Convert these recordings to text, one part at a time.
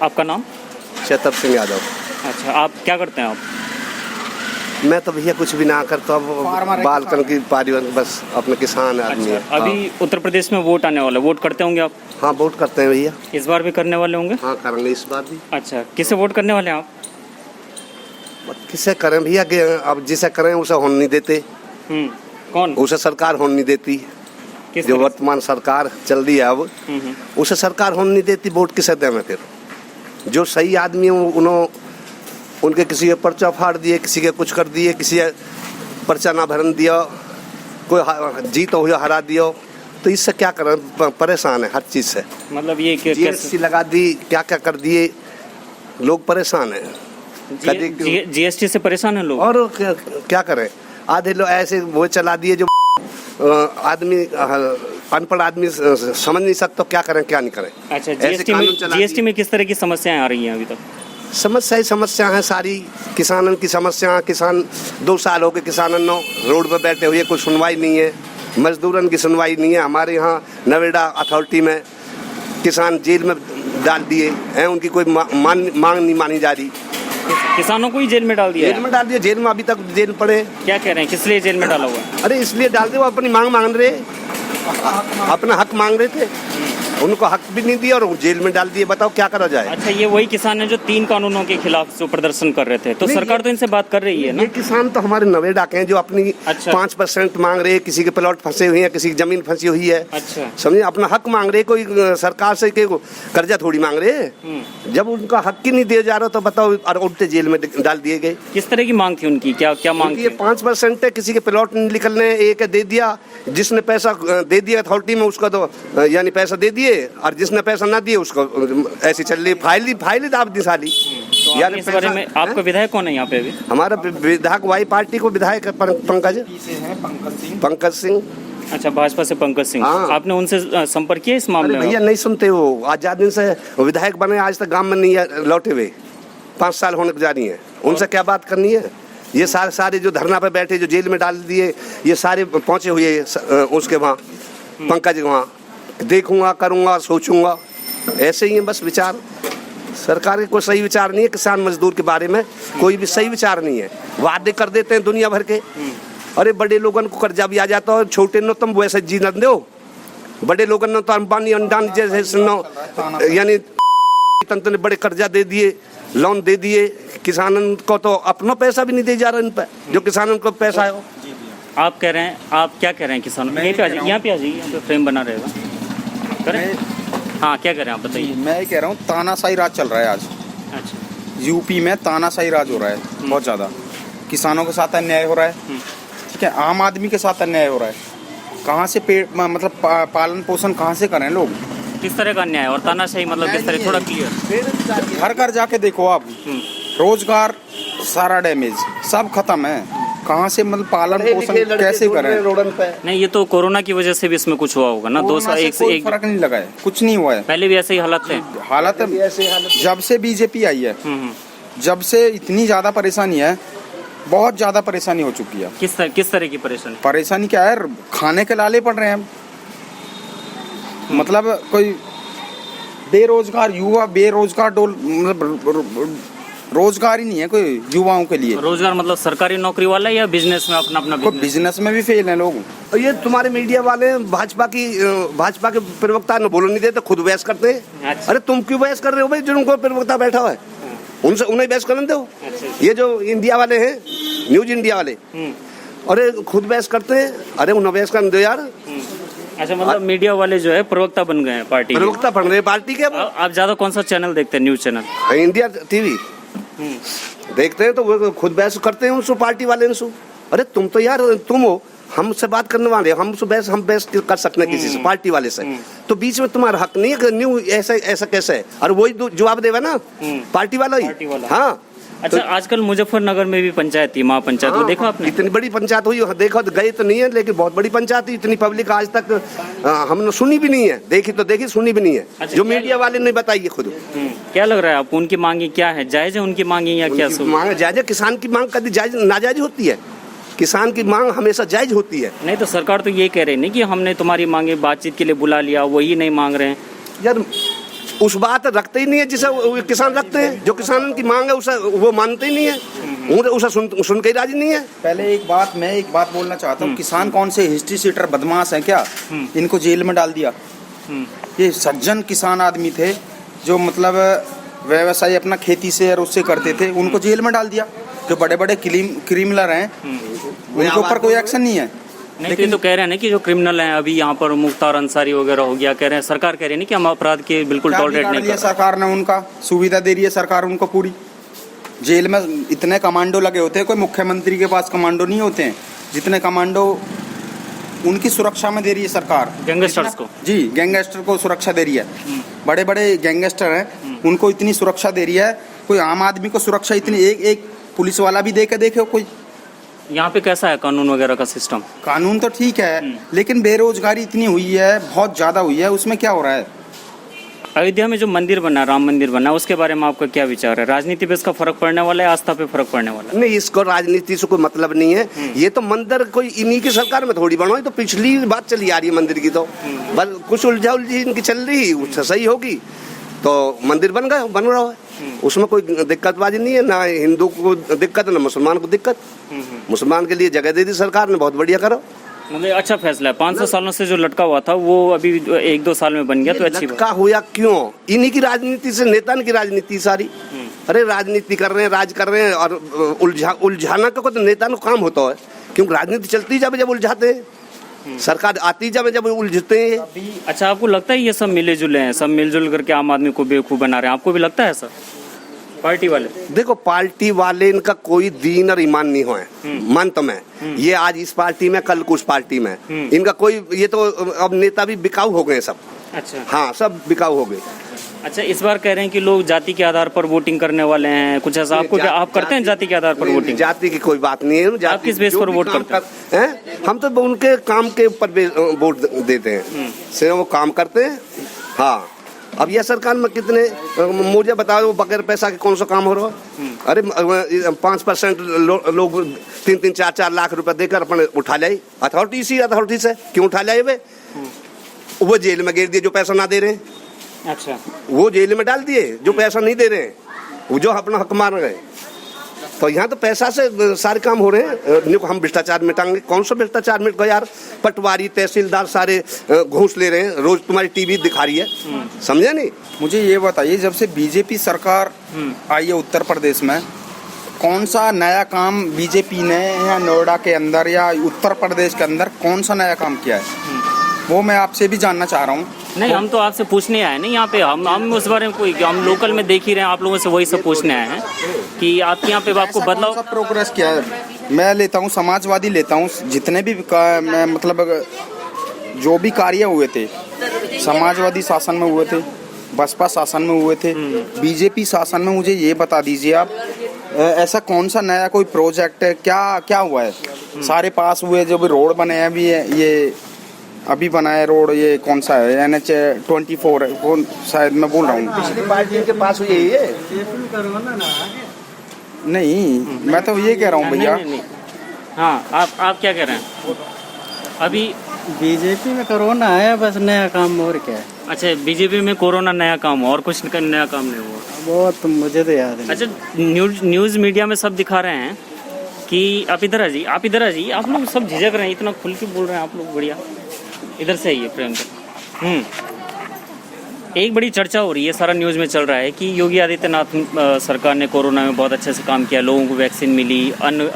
आपका नाम? चतर सिंह यादव। अच्छा, आप क्या करते हैं आप? मैं तो भैया कुछ भी ना करता हूँ, बालकन की पारिवार, बस अपने किसान आदमी है। अच्छा, अभी उत्तर प्रदेश में वोट आने वाला है, वोट करते होंगे आप? हाँ, वोट करते हैं भैया। इस बार भी करने वाले होंगे? हाँ, करेंगे इस बार भी। अच्छा, किसे वोट करने वाले हैं आप? किसे करें भैया कि अब जिसे करें उसे होने नहीं देते। कौन? उसे सरकार होने नहीं देती। किस जो तरह से? वर्तमान सरकार चल रही है अब, उसे सरकार होने नहीं देती। वोट किसे दें मैं फिर? जो सही आदमी है उन्होंने उनके किसी के पर्चा फाड़ दिए, किसी के कुछ कर दिए, किसी के पर्चा ना भरन दिया, कोई जीत हो हरा दिया, तो इससे क्या करें? परेशान है हर चीज़ से। मतलब ये जीएसटी लगा दी, क्या क्या कर दिए, लोग परेशान है। जीएसटी से परेशान है लोग। और क्या करें? आधे लोग ऐसे वो चला दिए जो आदमी अनपढ़ आदमी समझ नहीं सकता, क्या करें क्या नहीं करें। अच्छा, जीएसटी में किस तरह की समस्याएं आ रही हैं अभी तक? समस्या है सारी किसानों की समस्या। किसान 2 साल हो गए किसानों रोड पर बैठे हुए, कोई सुनवाई नहीं है। मजदूरन की सुनवाई नहीं है। हमारे यहाँ नवेड़ा अथॉरिटी में किसान जेल में डाल दिए हैं, उनकी कोई मांग नहीं मानी जा रही। किसानों को ही जेल में डाल दिया? जेल में डाल दिया, जेल में अभी तक जेल पड़े। क्या कह रहे हैं, किस लिए जेल में डाला हुआ है? अरे इसलिए डाल दिया, वो अपनी मांग मांग रहे, अपना हक मांग रहे थे, उनको हक भी नहीं दिया और जेल में डाल दिए। बताओ क्या करा जाए? अच्छा, ये वही किसान है जो 3 कानूनों के खिलाफ जो प्रदर्शन कर रहे थे, तो सरकार तो इनसे बात कर रही है ना? ये किसान तो हमारे नवेड़ा के हैं जो अपनी 5% मांग रहे हैं। किसी के प्लॉट फंसे हुए हैं, किसी की जमीन फंसी हुई है। अच्छा, समझे, अपना हक मांग रहे। कोई सरकार से कर्जा थोड़ी मांग रहे। जब उनका हक ही नहीं दिया जा रहा तो बताओ, और उल्टे जेल में डाल दिए गए। किस तरह की मांग थी उनकी? क्या मांग थी? 5% है, किसी के प्लॉट नहीं निकलने, एक दे दिया। जिसने पैसा दे दिया अथॉरिटी में उसका तो यानी पैसा दे दिए, और जिसने पैसा ना दिए उसको ऐसी चल रही फाइल दाब दी साली। यार इस बारे में आपका विधायक कौन है यहाँ पे अभी? हमारा विधायक वाई पार्टी को विधायक है पंकज सिंह। अच्छा, भाजपा से पंकज सिंह। हाँ। आपने उनसे संपर्क किया इस मामले में? भैया नहीं सुनते वो। आजाद दिन से विधायक बने, आज तक गांव में नहीं लौटे हुए। 5 साल होने जा रही है। उनसे क्या बात करनी है? ये सारे जो धरना पे बैठे, जो जेल में डाल दिए, ये सारे पहुंचे हुए उसके वहाँ पंकज वहाँ। देखूंगा, करूंगा, सोचूंगा, ऐसे ही है बस विचार। सरकार के कोई सही विचार नहीं है। किसान मजदूर के बारे में कोई भी सही विचार नहीं है। वादे कर देते हैं दुनिया भर के। अरे बड़े लोगों को कर्जा भी आ जाता है, छोटे नो तुम वैसे जी न दो। बड़े लोगों ने तो अंबानी अंडानी जैसे यानी तंत्र ने बड़े कर्जा दे दिए, लोन दे दिए। किसानों को तो अपना पैसा भी नहीं दे जा रहा इन पर, जो किसानों को पैसा है। आप कह रहे हैं, आप क्या कह रहे हैं किसानों? यहाँ पे आ जाइए, यहाँ पे फ्रेम बना रहेगा। करें? हाँ, क्या कह रहे हैं आप बताइए? मैं ये कह रहा हूँ, तानाशाही राज चल रहा है आज। अच्छा, यूपी में तानाशाही राज हो रहा है बहुत ज़्यादा। किसानों के साथ अन्याय हो रहा है, ठीक है, आम आदमी के साथ अन्याय हो रहा है। कहाँ से मतलब पालन पोषण कहाँ से करें लोग? किस तरह का अन्याय और तानाशाही मतलब किस तरह? थोड़ा क्लियर। घर घर जाके देखो आप, रोजगार सारा डैमेज, सब खत्म है। कहाँ से मतलब पालन पोषण कैसे करें? नहीं, ये तो कोरोना की वजह से भी इसमें कुछ हुआ होगा ना। 2 साल एक फर्क नहीं लगा है, कुछ नहीं हुआ है। पहले भी ऐसे ही हालत थे। हालत जब से बीजेपी आई है, जब से इतनी ज्यादा परेशानी है, बहुत ज्यादा परेशानी हो चुकी है। किस तरह की परेशानी? परेशानी क्या है? खाने के लाले पड़ रहे हैं। मतलब कोई बेरोजगार युवा, बेरोजगार मतलब रोजगार ही नहीं है कोई युवाओं के लिए। रोजगार मतलब सरकारी नौकरी वाला या बिजनेस में अपना बिजनेस में भी फेल है लोग। ये तुम्हारे मीडिया वाले भाजपा के प्रवक्ता न बोलने नहीं देते, खुद बहस करते हैं। अच्छा। अरे तुम क्यों बहस कर रहे हो भाई? जो उनको प्रवक्ता बैठा हुआ है उन्हें बहस करने दो। अच्छा। ये जो इंडिया वाले हैं, न्यूज इंडिया वाले, अरे खुद बहस करते हैं। अरे उन्हें बहस करने दो यार। अच्छा, मतलब मीडिया वाले जो है प्रवक्ता बन गए हैं पार्टी, प्रवक्ता बन रहे पार्टी के। आप ज्यादा कौन सा चैनल देखते हैं? News channel? इंडिया टीवी देखते हैं, तो वो खुद बहस करते हैं उनसे, पार्टी वाले उनसे। अरे तुम तो यार, तुम हो हमसे बात करने वाले, हम बहस कर सकते हैं किसी से, पार्टी वाले से। तो बीच में तुम्हारा हक नहीं है। न्यू ऐसा कैसे है? और वही जवाब देगा ना पार्टी वाला ही। हाँ। अच्छा, तो आजकल मुजफ्फरनगर में भी पंचायत थी, महापंचायत। वो देखा आपने? इतनी बड़ी पंचायत हुई, देखा तो गए तो नहीं है, लेकिन बहुत बड़ी पंचायत थी। इतनी पब्लिक आज तक हमने सुनी भी नहीं है। देखी तो देखी, सुनी भी नहीं है। अच्छा, जो मीडिया वाले ने बताइए खुद। क्या लग रहा है आपको, उनकी मांगी क्या है? जायज है उनकी मांगी या क्या? मांग जायज है। किसान की मांग कभी जायज नाजायज होती है? किसान की मांग हमेशा जायज होती है। नहीं तो सरकार तो ये कह रही है कि हमने तुम्हारी मांगे बातचीत के लिए बुला लिया, वही नहीं मांग रहे हैं। यार उस बात रखते ही नहीं है जिसे वो किसान रखते हैं। जो किसानों की मांग है उसे वो मानते ही नहीं है, उसे सुन के ही राजी नहीं है। पहले मैं एक बात बोलना चाहता हूँ, किसान कौन से हिस्ट्री सीटर बदमाश हैं क्या, इनको जेल में डाल दिया? ये सज्जन किसान आदमी थे जो मतलब व्यवसाय अपना खेती से और उससे करते थे, उनको जेल में डाल दिया। जो बड़े बड़े क्रिमिनल हैं उनके ऊपर कोई एक्शन नहीं है। लेकिन तो कह रहे हैं ना कि जो क्रिमिनल हैं अभी यहाँ पर मुख्तार अंसारी वगैरह हो गया, कह रहे हैं सरकार कह रही है ना कि हम अपराध के बिल्कुल टॉलरेट नहीं कर। सरकार ने उनका सुविधा दे रही है, सरकार उनको पूरी। जेल में इतने कमांडो लगे होते हैं, कोई मुख्यमंत्री के पास कमांडो नहीं होते हैं जितने कमांडो उनकी सुरक्षा में दे रही है सरकार। गैंगस्टर्स को, जी गैंगस्टर को सुरक्षा दे रही है। बड़े बड़े गैंगस्टर हैं उनको इतनी सुरक्षा दे रही है, कोई आम आदमी को सुरक्षा इतनी एक पुलिस वाला भी देखे कोई। यहाँ पे कैसा है कानून वगैरह का सिस्टम? कानून तो ठीक है, लेकिन बेरोजगारी इतनी हुई है, बहुत ज्यादा हुई है, उसमें क्या हो रहा है? अयोध्या में जो मंदिर बना, राम मंदिर बना, उसके बारे में आपका क्या विचार है? राजनीति पे इसका फर्क पड़ने वाला है, आस्था पे फर्क पड़ने वाला है? नहीं, इसको राजनीति से कोई मतलब नहीं है। ये तो मंदिर कोई इन्हीं की सरकार में थोड़ी बनो, तो पिछली बात चली आ रही है मंदिर की, तो बस कुछ उलझी इनकी चल रही, उससे सही होगी तो मंदिर बन रहा है, उसमें कोई दिक्कतबाजी नहीं है। ना हिंदू को दिक्कत, ना मुसलमान को दिक्कत। मुसलमान के लिए जगह दे दी सरकार ने, बहुत बढ़िया करो। मतलब अच्छा फैसला है। 500 सालों से जो लटका हुआ था वो अभी 1-2 साल में बन गया, तो अच्छी लटका हुआ क्यों? इन्हीं की राजनीति से, नेता की राजनीति सारी। अरे राजनीति कर रहे हैं, राज कर रहे हैं, और उलझाना का तो नेता को काम होता है, क्योंकि राजनीति चलती जब उलझाते हैं, सरकार आती जब उलझते हैं। अच्छा, आपको लगता है ये सब मिले जुले हैं, सब मिलजुल करके आम आदमी को बेवकूफ बना रहे हैं? आपको भी लगता है ऐसा? पार्टी वाले, देखो पार्टी वाले इनका कोई दीन और ईमान नहीं हुआ है मन तो में। ये आज इस पार्टी में, कल कुछ पार्टी में, इनका कोई, ये तो अब नेता भी बिकाऊ हो गए सब। अच्छा, हाँ, सब बिकाऊ हो गए। अच्छा, इस बार कह रहे हैं कि लोग जाति के आधार पर वोटिंग करने वाले हैं, कुछ ऐसा आपको क्या आप करते हैं जाति के आधार पर वोटिंग? जाति की कोई बात नहीं है। आप किस बेस पर वोट करते हैं? हम तो उनके काम के ऊपर वोट देते हैं, सिर्फ वो काम करते हैं। हाँ, अब यह सरकार में कितने, मुझे बताओ बगैर पैसा के कौन सा काम हो रहा है? अरे 5% लोग 3-3, 4-4 लाख रुपए देकर अपने उठा लाए अथॉरिटी से। क्यों उठा लाए वे? वो जेल में गिर दिए जो पैसा ना दे रहे हैं। अच्छा, वो जेल में डाल दिए जो पैसा नहीं दे रहे हैं, वो जो अपना हक मार रहे हैं। तो यहाँ तो पैसा से सारे काम हो रहे हैं। हम भ्रष्टाचार मिटाएंगे, कौन सा भ्रष्टाचार मिट गया यार? पटवारी, तहसीलदार सारे घूस ले रहे हैं, रोज तुम्हारी टीवी दिखा रही है, समझे नहीं? मुझे ये बताइए, जब से बीजेपी सरकार आई है उत्तर प्रदेश में, कौन सा नया काम बीजेपी ने या नोएडा के अंदर या उत्तर प्रदेश के अंदर कौन सा नया काम किया है? वो मैं आपसे भी जानना चाह रहा हूँ। नहीं, हम तो आपसे पूछने आए नहीं यहाँ पे, हम उस बारे में कोई, हम लोकल में देख ही रहे हैं, आप लोगों से वही सब पूछने आए हैं कि आपके यहाँ पे आपको बदलाव, सब प्रोग्रेस किया है। मैं लेता हूँ समाजवादी लेता हूँ, जितने भी मतलब जो भी कार्य हुए थे समाजवादी शासन में हुए थे, बसपा शासन में हुए थे, बीजेपी शासन में, मुझे ये बता दीजिए आप, ऐसा कौन सा नया कोई प्रोजेक्ट है? क्या हुआ है? सारे पास हुए, जो भी रोड बने हैं अभी, ये अभी बनाया रोड, ये कौन सा है? NH-24 है, कौन शायद मैं बोल रहा हूँ। पिछली पार्टी के पास हुई है ये? नहीं, मैं तो ये कह रहा हूँ भैया। हाँ, आप क्या कह रहे हैं? अभी बीजेपी में कोरोना आया, बस नया काम और क्या है? अच्छा, बीजेपी में कोरोना नया काम, और कुछ नया काम नहीं हुआ? वो तो मुझे तो याद नहीं। अच्छा, न्यूज़ मीडिया में सब दिखा रहे हैं कि आप इधर आ जाइए, आप लोग सब झिझक रहे हैं, इतना खुल के बोल रहे हैं आप लोग, बढ़िया। इधर से आइए प्रेम कर। एक बड़ी चर्चा हो रही है, सारा न्यूज़ में चल रहा है कि योगी आदित्यनाथ सरकार ने कोरोना में बहुत अच्छे से काम किया, लोगों को वैक्सीन मिली, अन्न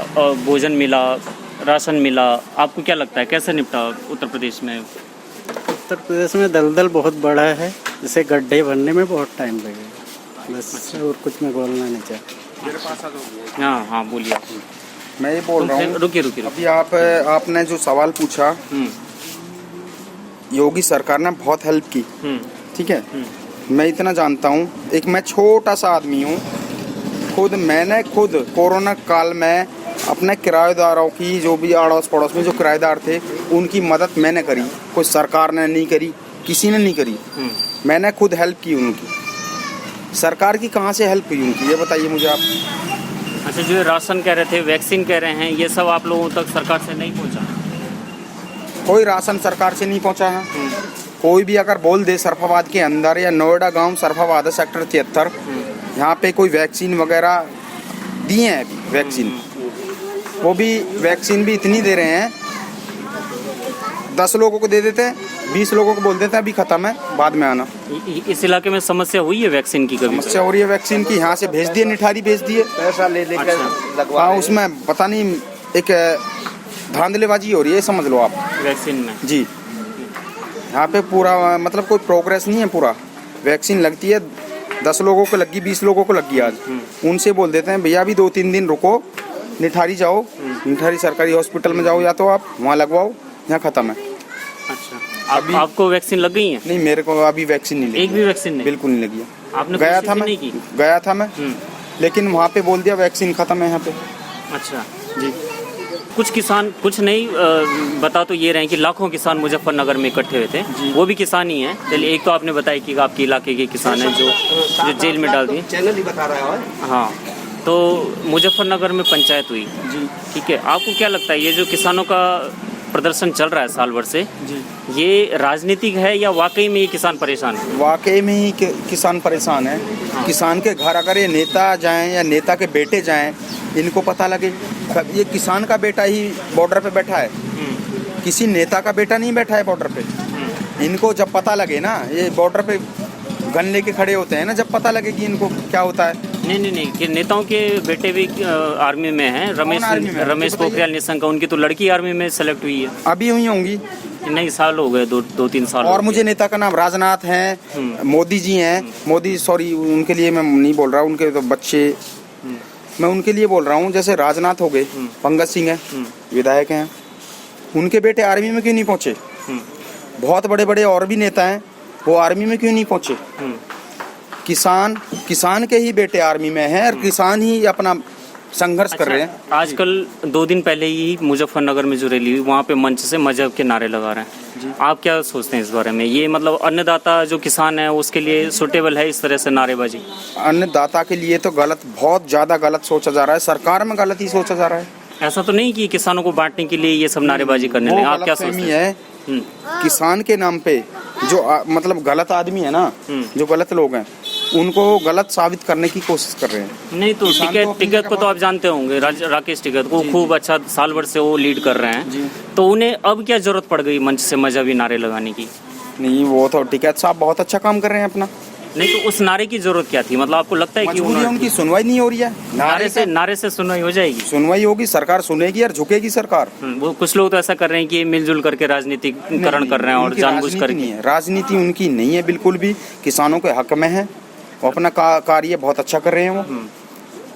भोजन मिला, राशन मिला। आपको क्या लगता है कैसे निपटा उत्तर प्रदेश में? उत्तर प्रदेश में दलदल बहुत बड़ा है, जैसे गड्ढे भरने में बहुत टाइम लगेगा, बस। और कुछ मैं बोलना नहीं चाहता। हाँ, बोलिए। मैं ये बोल रहा हूँ, रुकिए। अभी आपने जो सवाल पूछा, योगी सरकार ने बहुत हेल्प की, ठीक है। मैं इतना जानता हूँ, मैं छोटा सा आदमी हूँ, मैंने खुद कोरोना काल में अपने किराएदारों की, जो भी अड़ोस पड़ोस में जो किराएदार थे, उनकी मदद मैंने करी। कोई सरकार ने नहीं करी, किसी ने नहीं करी, मैंने खुद हेल्प की उनकी। सरकार की कहाँ से हेल्प हुई उनकी, ये बताइए मुझे आप। अच्छा, जो राशन कह रहे थे, वैक्सीन कह रहे हैं, ये सब आप लोगों तक सरकार से नहीं पहुँचा? कोई राशन सरकार से नहीं पहुँचा है, कोई भी अगर बोल दे सरफाबाद के अंदर या नोएडा गांव सरफाबाद है सेक्टर 73, यहाँ पे कोई वैक्सीन वगैरह दिए हैं अभी वैक्सीन, वो भी वैक्सीन भी इतनी दे रहे हैं, 10 लोगों को दे देते हैं, 20 लोगों को बोल देते हैं अभी खत्म है, बाद में आना। इस इलाके में समस्या हुई है वैक्सीन की कभी? समस्या हो रही है वैक्सीन की, यहाँ से भेज दिए, निठारी भेज दिए, पैसा ले लेकर अच्छा। लगवा हाँ रहे हैं। उसमें पता नहीं एक धांधलेबाजी हो रही है, समझ लो आप वैक्सीन में। जी। यहाँ पे पूरा मतलब कोई प्रोग्रेस नहीं है, पूरा वैक्सीन लगती है 10 लोगों को लगी, 20 लोगों को लगी आज, उनसे बोल देते हैं भैया अभी 2-3 दिन रुको, निठारी जाओ, निठारी सरकारी हॉस्पिटल में जाओ या तो आप वहाँ लगवाओ, यहाँ खत्म है। अच्छा, आपको वैक्सीन लग गई है? नहीं मेरे को अभी वैक्सीन नहीं लगी, एक भी वैक्सीन नहीं? बिल्कुल नहीं लगी है। आपने गया कोशिश था ही मैं, नहीं की? गया था मैं, लेकिन वहाँ पे बोल दिया वैक्सीन खत्म है यहाँ पे। अच्छा जी। कुछ किसान, कुछ नहीं बता तो ये रहे हैं कि लाखों किसान मुजफ्फरनगर में इकट्ठे हुए थे, वो भी किसान ही हैं। चलिए, एक तो आपने बताया कि आपके इलाके के किसान हैं जो जेल में डाल दिए। चैनल ही बता रहा है। हाँ, तो मुजफ्फरनगर में पंचायत हुई जी ठीक है, आपको क्या लगता है ये जो किसानों का प्रदर्शन चल रहा है साल भर से, जी, ये राजनीतिक है या वाकई में ये किसान परेशान है? वाकई में ही किसान परेशान है। किसान के घर अगर ये नेता जाएं या नेता के बेटे जाएं, इनको पता लगे ये किसान का बेटा ही बॉर्डर पे बैठा है, किसी नेता का बेटा नहीं बैठा है बॉर्डर पे। इनको जब पता लगे ना, ये बॉर्डर पे गन लेके खड़े होते हैं ना, जब पता लगे कि इनको क्या होता है। नहीं, कि नेताओं के बेटे भी आर्मी में हैं। आर्मी में है? रमेश पोखरियाल निशंक, उनकी तो लड़की आर्मी में सेलेक्ट हुई है। अभी हुई होंगी, नहीं, साल हो गए, 2-3 साल और हो गए। मुझे नेता का नाम राजनाथ हैं, मोदी जी हैं, मोदी सॉरी उनके लिए मैं नहीं बोल रहा, उनके तो बच्चे, मैं उनके लिए बोल रहा हूँ। जैसे राजनाथ हो गए, पंकज सिंह है, विधायक हैं, उनके बेटे आर्मी में क्यों नहीं पहुँचे? बहुत बड़े बड़े और भी नेता हैं, वो आर्मी में क्यों नहीं पहुँचे? किसान के ही बेटे आर्मी में हैं और किसान ही अपना संघर्ष कर रहे हैं। आजकल 2 दिन पहले ही मुजफ्फरनगर में जो रैली हुई, वहाँ पे मंच से मजहब के नारे लगा रहे हैं। आप क्या सोचते हैं इस बारे में? ये मतलब अन्नदाता जो किसान है उसके लिए सुटेबल है इस तरह से नारेबाजी? अन्नदाता के लिए तो गलत, बहुत ज़्यादा गलत सोचा जा रहा है, सरकार में गलत ही सोचा जा रहा है। ऐसा तो नहीं कि किसानों को बांटने के लिए ये सब नारेबाजी करने लगे? आप क्या सोचते हैं? है किसान के नाम पे जो मतलब गलत आदमी है ना, जो गलत लोग हैं, उनको गलत साबित करने की कोशिश कर रहे हैं। नहीं तो किसान को अपनी टिकैत को तो आप जानते होंगे, राकेश टिकैत को खूब अच्छा साल भर से वो लीड कर रहे हैं, तो उन्हें अब क्या जरूरत पड़ गई मंच से मजहबी नारे लगाने की? नहीं, वो तो टिकैत साहब बहुत अच्छा काम कर रहे हैं अपना। नहीं तो उस नारे की जरूरत क्या थी? मतलब आपको लगता है कि मजबूरी है उनकी, सुनवाई नहीं हो रही है। नारे से सुनवाई हो जाएगी? सुनवाई होगी, सरकार सुनेगी और झुकेगी सरकार। वो कुछ लोग तो ऐसा कर रहे हैं कि मिलजुल करके राजनीतिकरण कर रहे हैं और उनकी जानबूझ राजनीति करके। नहीं है, राजनीति उनकी नहीं है बिल्कुल भी, किसानों के हक में है, वो अपना कार्य बहुत अच्छा कर रहे हैं वो।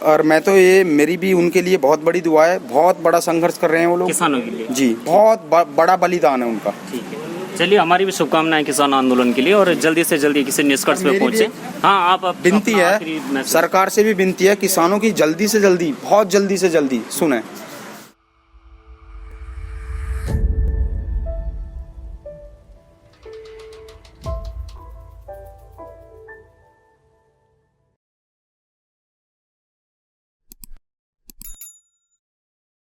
और मैं तो ये, मेरी भी उनके लिए बहुत बड़ी दुआ है, बहुत बड़ा संघर्ष कर रहे हैं वो लोग किसानों के लिए। जी, बहुत बड़ा बलिदान है उनका। ठीक है, चलिए, हमारी भी शुभकामनाएं किसान आंदोलन के लिए, और जल्दी से जल्दी किसी निष्कर्ष पे पहुंचे। हाँ, आप विनती है, सरकार से भी विनती है, किसानों की जल्दी से जल्दी, बहुत जल्दी से जल्दी सुने।